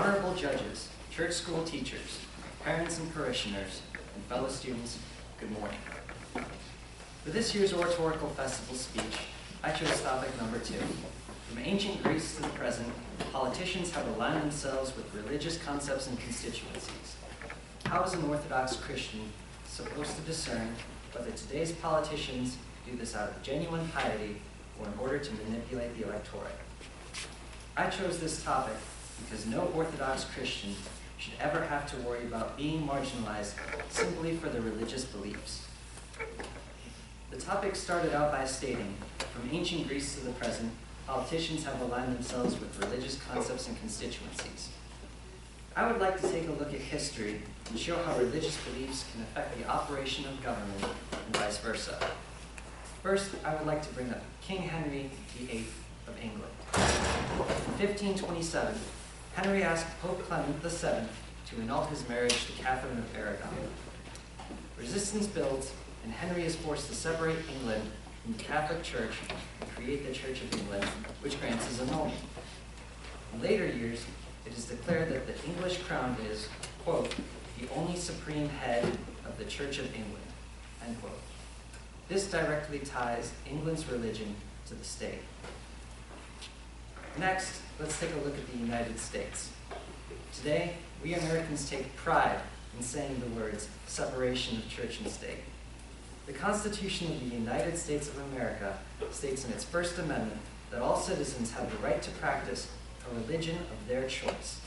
Honorable judges, church school teachers, parents and parishioners, and fellow students, good morning. For this year's Oratorical Festival speech, I chose topic number 2. From ancient Greece to the present, politicians have aligned themselves with religious concepts and constituencies. How is an Orthodox Christian supposed to discern whether today's politicians do this out of genuine piety or in order to manipulate the electorate? I chose this topic because no Orthodox Christian should ever have to worry about being marginalized simply for their religious beliefs. The topic started out by stating, from ancient Greece to the present, politicians have aligned themselves with religious concepts and constituencies. I would like to take a look at history and show how religious beliefs can affect the operation of government and vice versa. First, I would like to bring up King Henry VIII of England. In 1527, Henry asked Pope Clement VII to annul his marriage to Catherine of Aragon. Resistance builds, and Henry is forced to separate England from the Catholic Church and create the Church of England, which grants his annulment. In later years, it is declared that the English crown is, quote, the only supreme head of the Church of England, end quote. This directly ties England's religion to the state. Next, let's take a look at the United States. Today, we Americans take pride in saying the words, separation of church and state. The Constitution of the United States of America states in its First Amendment that all citizens have the right to practice a religion of their choice.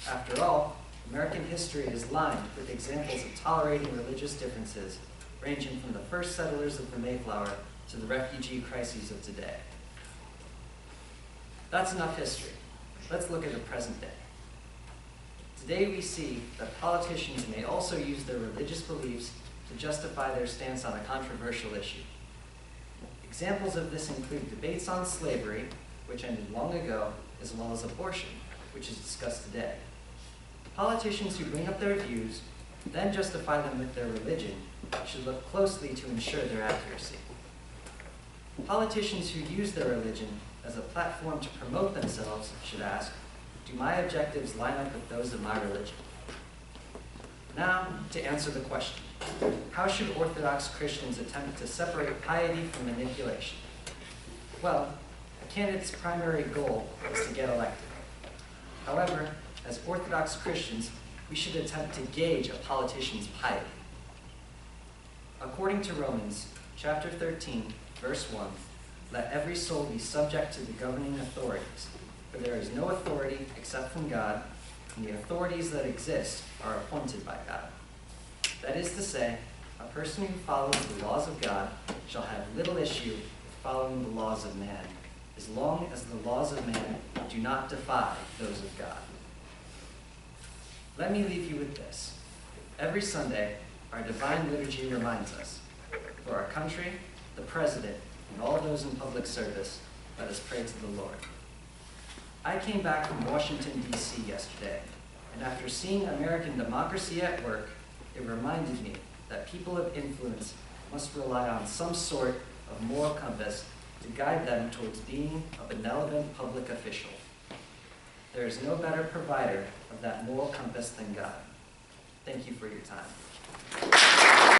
After all, American history is lined with examples of tolerating religious differences, ranging from the first settlers of the Mayflower to the refugee crises of today. That's enough history. Let's look at the present day. Today we see that politicians may also use their religious beliefs to justify their stance on a controversial issue. Examples of this include debates on slavery, which ended long ago, as well as abortion, which is discussed today. Politicians who bring up their views, then justify them with their religion, should look closely to ensure their accuracy. Politicians who use their religion as a platform to promote themselves should ask, do my objectives line up with those of my religion? Now, to answer the question, how should Orthodox Christians attempt to separate piety from manipulation? Well, a candidate's primary goal is to get elected. However, as Orthodox Christians, we should attempt to gauge a politician's piety. According to Romans, chapter 13, verse 1, let every soul be subject to the governing authorities, for there is no authority except from God, and the authorities that exist are appointed by God. That is to say, a person who follows the laws of God shall have little issue with following the laws of man, as long as the laws of man do not defy those of God. Let me leave you with this. Every Sunday, our divine liturgy reminds us, for our country, the president, and all those in public service, let us pray to the Lord. I came back from Washington, D.C. yesterday, and after seeing American democracy at work, it reminded me that people of influence must rely on some sort of moral compass to guide them towards being a benevolent public official. There is no better provider of that moral compass than God. Thank you for your time.